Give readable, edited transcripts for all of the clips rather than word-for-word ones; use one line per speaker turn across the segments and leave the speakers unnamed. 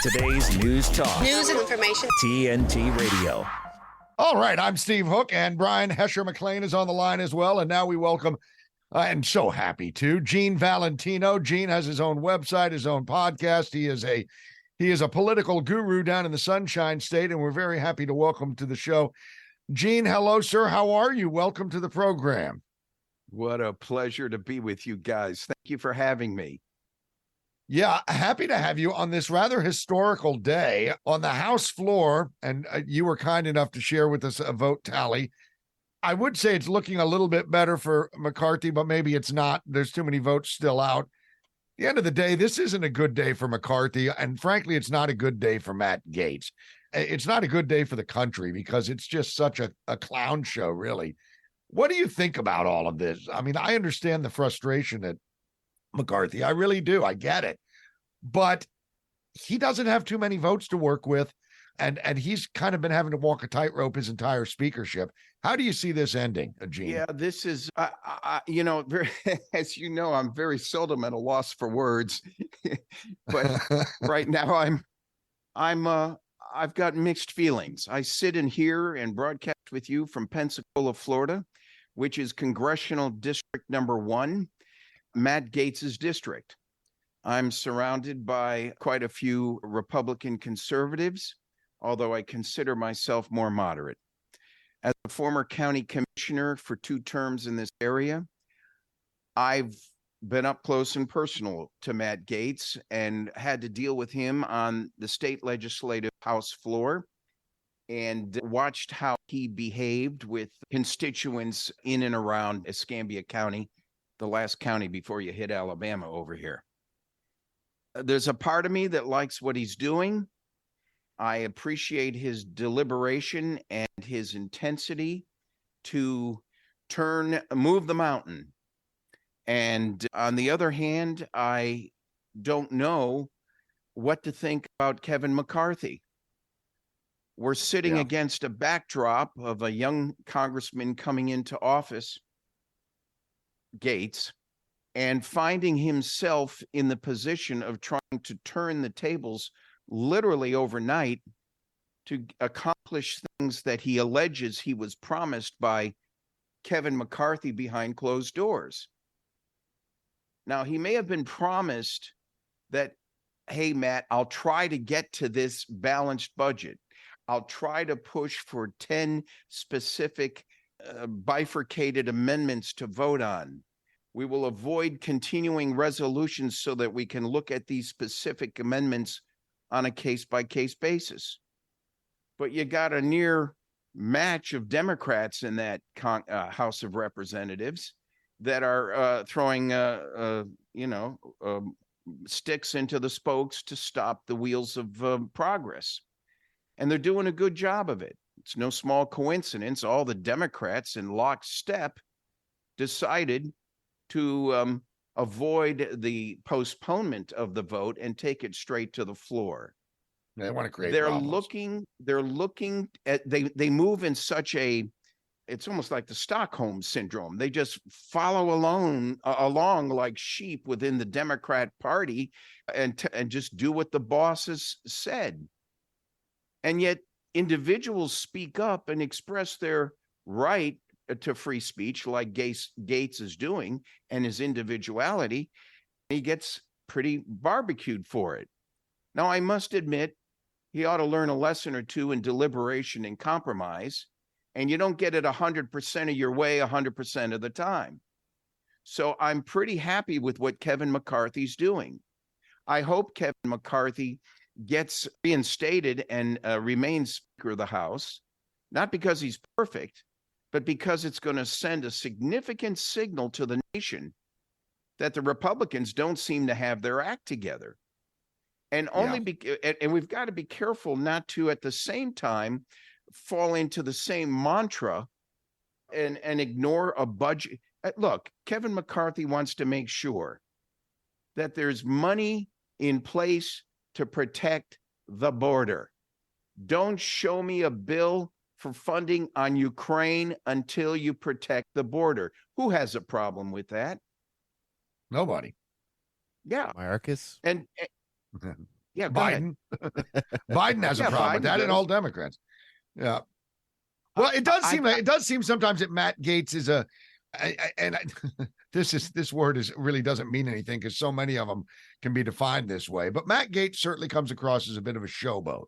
Today's news talk.
News and information.
TNT Radio.
All right, I'm Steve Hook, and Brian Hesher McLean is on the line as well. And now we welcome, and so happy to, Gene Valentino. Gene has his own website, his own podcast. He is a political guru down in the Sunshine State, and we're very happy to welcome to the show. Gene, hello, sir. How are you? Welcome to the program.
What a pleasure to be with you guys. Thank you for having me.
Yeah, happy to have you on this rather historical day on the House floor, and you were kind enough to share with us a vote tally. I would say it's looking a little bit better for McCarthy, but maybe it's not. There's too many votes still out. At the end of the day, this isn't a good day for McCarthy, and frankly, it's not a good day for Matt Gaetz. It's not a good day for the country because it's just such a clown show, really. What do you think about all of this? I mean, I understand the frustration at McCarthy. I really do. I get it. But he doesn't have too many votes to work with, and he's kind of been having to walk a tightrope his entire speakership. How do you see this ending, Gene?
Yeah, this is, as you know, I'm very seldom at a loss for words. But right now I've got mixed feelings. I sit in here and broadcast with you from Pensacola, Florida, which is congressional district number 1. Matt Gaetz's district. I'm surrounded by quite a few Republican conservatives, although I consider myself more moderate. As a former county commissioner for 2 terms in this area, I've been up close and personal to Matt Gaetz and had to deal with him on the state legislative House floor and watched how he behaved with constituents in and around Escambia County, the last county before you hit Alabama over here. There's a part of me that likes what he's doing. I appreciate his deliberation and his intensity to move the mountain. And on the other hand, I don't know what to think about Kevin McCarthy. We're sitting against a backdrop of a young congressman coming into office, Gaetz, and finding himself in the position of trying to turn the tables literally overnight to accomplish things that he alleges he was promised by Kevin McCarthy behind closed doors. Now, he may have been promised that, hey, Matt, I'll try to get to this balanced budget. I'll try to push for 10 specific bifurcated amendments to vote on. We will avoid continuing resolutions so that we can look at these specific amendments on a case-by-case basis. But you got a near match of Democrats in that House of Representatives that are throwing, sticks into the spokes to stop the wheels of progress. And they're doing a good job of it. It's no small coincidence. All the Democrats in lockstep decided to avoid the postponement of the vote and take it straight to the floor.
They want to create
problems. They're looking at, they move in such a, it's almost like the Stockholm syndrome. They just follow along like sheep within the Democrat Party and just do what the bosses said. And yet individuals speak up and express their right to free speech like Gaetz is doing, and his individuality. He gets pretty barbecued for it. Now, I must admit, he ought to learn a lesson or two in deliberation and compromise, and you don't get it 100% of your way 100% of the time. So I'm pretty happy with what Kevin McCarthy's doing. I hope Kevin McCarthy gets reinstated and remains Speaker of the House, not because he's perfect, but because it's going to send a significant signal to the nation that the Republicans don't seem to have their act together. And and we've got to be careful not to, at the same time, fall into the same mantra and ignore a budget. Look, Kevin McCarthy wants to make sure that there's money in place to protect the border. Don't show me a bill for funding on Ukraine until you protect the border. Who has a problem with that?
Nobody.
Yeah.
Marcus.
And Yeah, go ahead.
Biden has a problem with that, and all Democrats. Yeah. Well, it does seem sometimes that Matt Gaetz is this word really doesn't mean anything because so many of them can be defined this way. But Matt Gaetz certainly comes across as a bit of a showboat.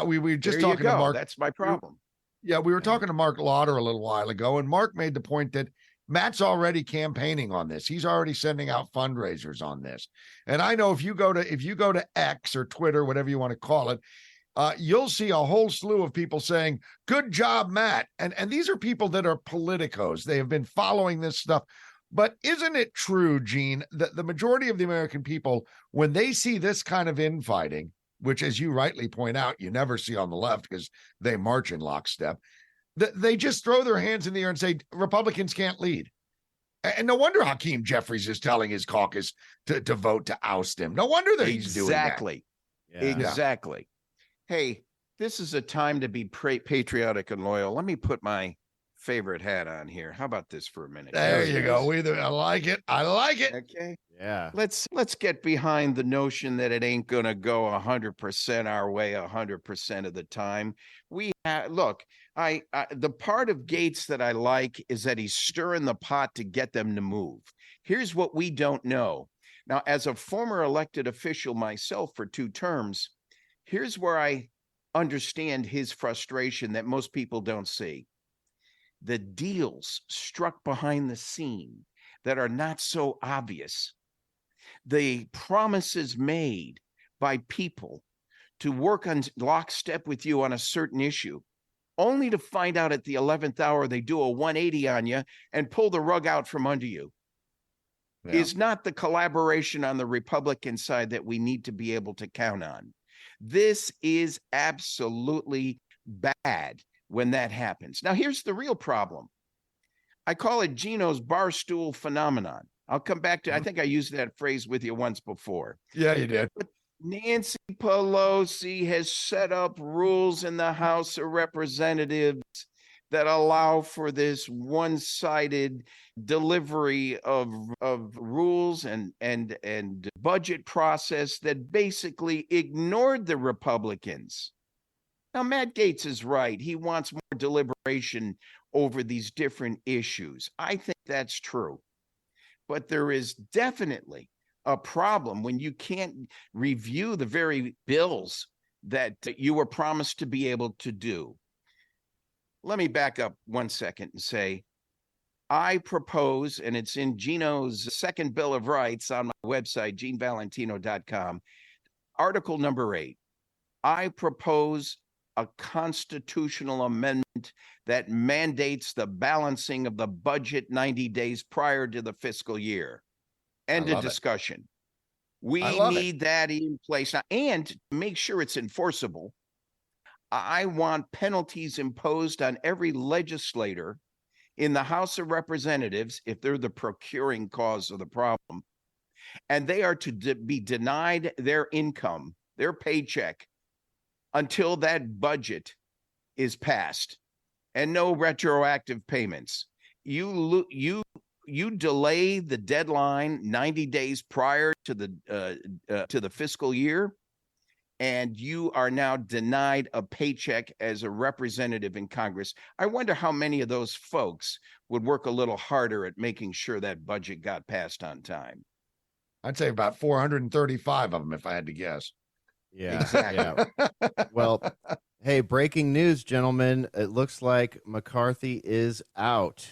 We were just talking to Mark.
That's my problem.
We were talking to Mark Lauder a little while ago, and Mark made the point that Matt's already campaigning on this. He's already sending out fundraisers on this. And I know if you go to X or Twitter, whatever you want to call it, you'll see a whole slew of people saying, "Good job, Matt." And these are people that are politicos. They have been following this stuff. But isn't it true, Gene, that the majority of the American people, when they see this kind of infighting, which, as you rightly point out, you never see on the left because they march in lockstep, they just throw their hands in the air and say, Republicans can't lead. And no wonder Hakeem Jeffries is telling his caucus to vote to oust him. No wonder that he's doing that.
Exactly. Hey, this is a time to be patriotic and loyal. Let me put my favorite hat on here. How about this for a minute?
There you go. I like it.
Okay.
Yeah.
Let's get behind the notion that it ain't going to go 100% our way 100% of the time. The part of Gaetz that I like is that he's stirring the pot to get them to move. Here's what we don't know. Now, as a former elected official myself for 2 terms, here's where I understand his frustration that most people don't see. The deals struck behind the scene that are not so obvious, the promises made by people to work on lockstep with you on a certain issue, only to find out at the 11th hour they do a 180 on you and pull the rug out from under you, is not the collaboration on the Republican side that we need to be able to count on. This is absolutely bad when that happens. Now, here's the real problem. I call it Gino's barstool phenomenon. I'll come back to, I think I used that phrase with you once before.
Yeah, you did.
But Nancy Pelosi has set up rules in the House of Representatives that allow for this one-sided delivery of rules and budget process that basically ignored the Republicans. Now, Matt Gaetz is right. He wants more deliberation over these different issues. I think that's true. But there is definitely a problem when you can't review the very bills that you were promised to be able to do. Let me back up 1 second and say, I propose, and it's in Gino's second Bill of Rights on my website, genevalentino.com, Article number 8. I propose a constitutional amendment that mandates the balancing of the budget 90 days prior to the fiscal year. End of discussion. We need that in place now, and to make sure it's enforceable, I want penalties imposed on every legislator in the House of Representatives if they're the procuring cause of the problem, and they are to be denied their income, their paycheck, until that budget is passed, and no retroactive payments. You delay the deadline 90 days prior to the fiscal year, and you are now denied a paycheck as a representative in Congress. I wonder how many of those folks would work a little harder at making sure that budget got passed on time.
I'd say about 435 of them, if I had to guess.
Yeah,
exactly.
Yeah. Well, hey, breaking news, gentlemen. It looks like McCarthy is out.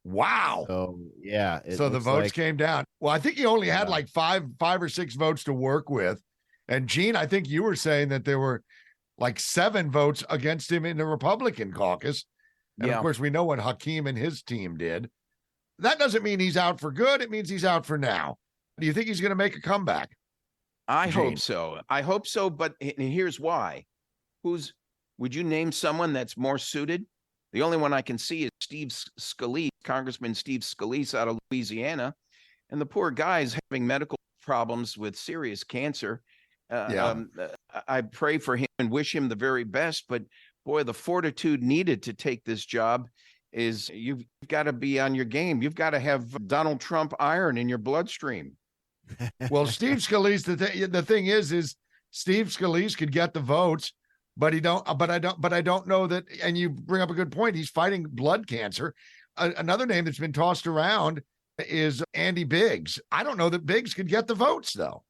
Wow.
So, yeah.
So the votes came down. Well, I think he only had like five or six votes to work with. And Gene, I think you were saying that there were like 7 votes against him in the Republican caucus. And of course, we know what Hakeem and his team did. That doesn't mean he's out for good. It means he's out for now. Do you think he's going to make a comeback?
I hope so. I hope so. But here's why. Would you name someone that's more suited? The only one I can see is Steve Scalise, Congressman Steve Scalise out of Louisiana. And the poor guy is having medical problems with serious cancer. I pray for him and wish him the very best. But boy, the fortitude needed to take this job is you've got to be on your game. You've got to have Donald Trump iron in your bloodstream.
Well, Steve Scalise, the thing is Steve Scalise could get the votes, but I don't know that. And you bring up a good point. He's fighting blood cancer. Another name that's been tossed around is Andy Biggs. I don't know that Biggs could get the votes, though.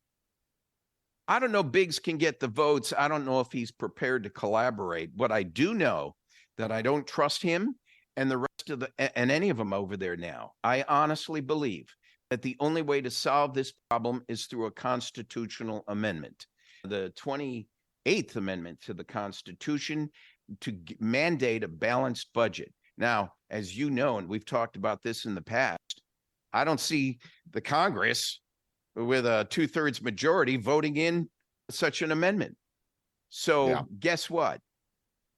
I don't know. Biggs can get the votes. I don't know if he's prepared to collaborate. What I do know that I don't trust him and the rest of and any of them over there now. I honestly believe that the only way to solve this problem is through a constitutional amendment. The 28th Amendment to the Constitution to mandate a balanced budget. Now, as you know, and we've talked about this in the past, I don't see the Congress with a 2/3 majority voting in such an amendment. So Guess what?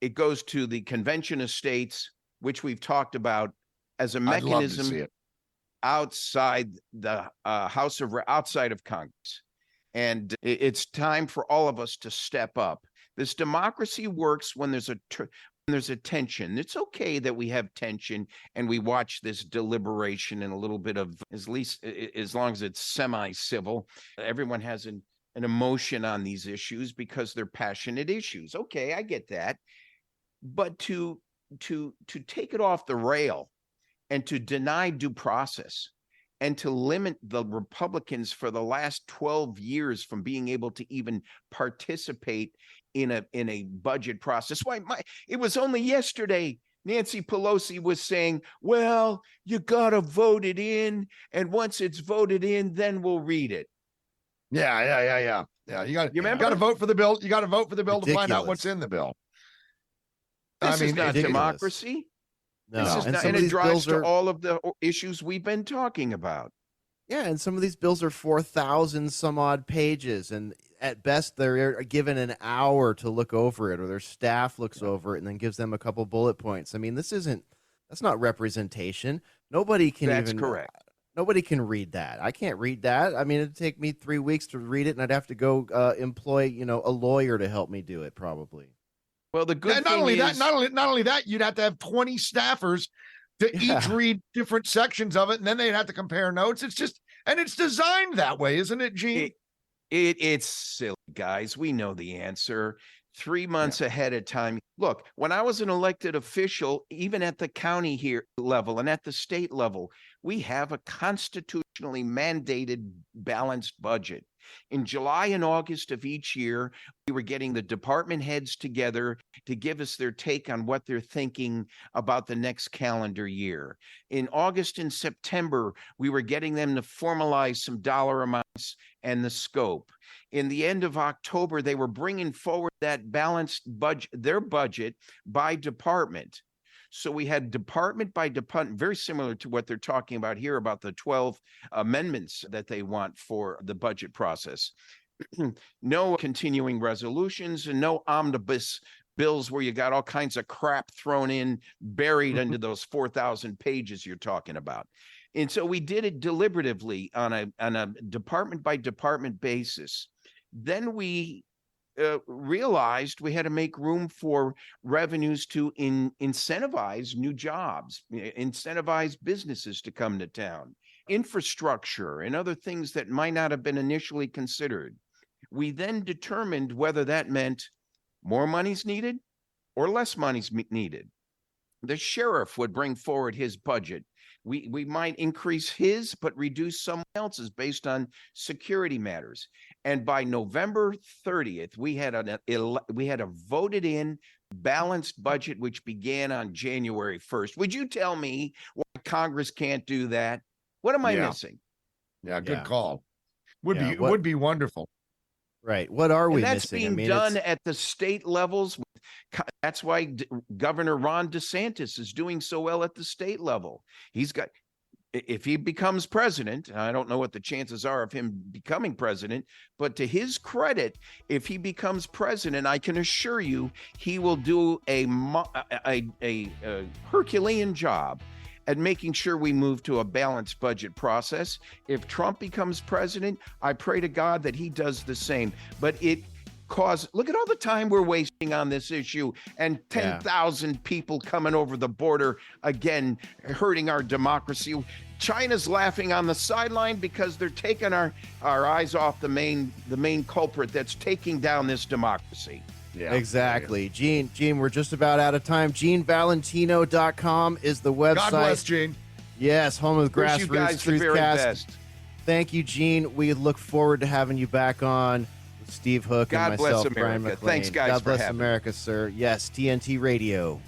It goes to the Convention of States, which we've talked about as a mechanism outside the outside of Congress. And it's time for all of us to step up. This democracy works when there's a tension. It's okay that we have tension and we watch this deliberation and a little bit of, at least as long as it's semi-civil. Everyone has an emotion on these issues because they're passionate issues. Okay, I get that. But to take it off the rail and to deny due process and to limit the Republicans for the last 12 years from being able to even participate in a budget process. It was only yesterday Nancy Pelosi was saying, well, you got to vote it in, and once it's voted in, then we'll read it.
Yeah. You got to vote for the bill. You got to vote for the bill to find out what's in the bill.
This is not democracy.
No,
this is not, and it drives to all of the issues we've been talking about.
Yeah, and some of these bills are 4,000 some odd pages, and at best they're given an hour to look over it, or their staff looks over it and then gives them a couple bullet points. I mean, that's not representation. Nobody can
That's correct.
Nobody can read that. I can't read that. I mean, it'd take me 3 weeks to read it, and I'd have to go employ, a lawyer to help me do it, probably.
Well, the good
not
thing is,
not only that, you'd have to have 20 staffers to each read different sections of it, and then they'd have to compare notes. It's just, and it's designed that way, isn't it, Gene?
It's silly, guys. We know the answer. 3 months ahead of time. Look, when I was an elected official, even at the county here level and at the state level, we have a constitutionally mandated balanced budget. In July and August of each year, we were getting the department heads together to give us their take on what they're thinking about the next calendar year. In August and September, we were getting them to formalize some dollar amounts and the scope. In the end of October, they were bringing forward that balanced budget, their budget by department. So we had department by department, very similar to what they're talking about here about the 12 amendments that they want for the budget process. No continuing resolutions and no omnibus bills where you got all kinds of crap thrown in, buried into those 4,000 pages you're talking about. And so we did it deliberatively on a department by department basis. Then we realized we had to make room for revenues to incentivize new jobs, incentivize businesses to come to town, infrastructure and other things that might not have been initially considered. We then determined whether that meant more money's needed or less money's needed. The sheriff would bring forward his budget. We might increase his, but reduce someone else's based on security matters. And by November 30th, we had a voted in balanced budget, which began on January 1st. Would you tell me why Congress can't do that? What am I missing?
Yeah, good call. Would be wonderful.
Right. What are we
that's
missing?
Being done at the state levels. That's why Governor Ron DeSantis is doing so well at the state level. If he becomes president, I don't know what the chances are of him becoming president, but to his credit, if he becomes president, I can assure you he will do a Herculean job at making sure we move to a balanced budget process. If Trump becomes president, I pray to God that he does the same. But cause, look at all the time we're wasting on this issue, and 10,000 people coming over the border, again, hurting our democracy. China's laughing on the sideline because they're taking our eyes off the main culprit that's taking down this democracy.
Yeah, exactly. Gene, we're just about out of time. GeneValentino.com is the website.
God bless, Gene.
Yes, home of the
Wish you
Grassroots
guys the very
Truthcast.
best.
Thank you, Gene. We look forward to having you back on with Steve Hook
God
and
bless
myself,
America.
Brian McLean.
Thanks, guys,
God
for
bless
having me.
America, sir. Yes, TNT Radio.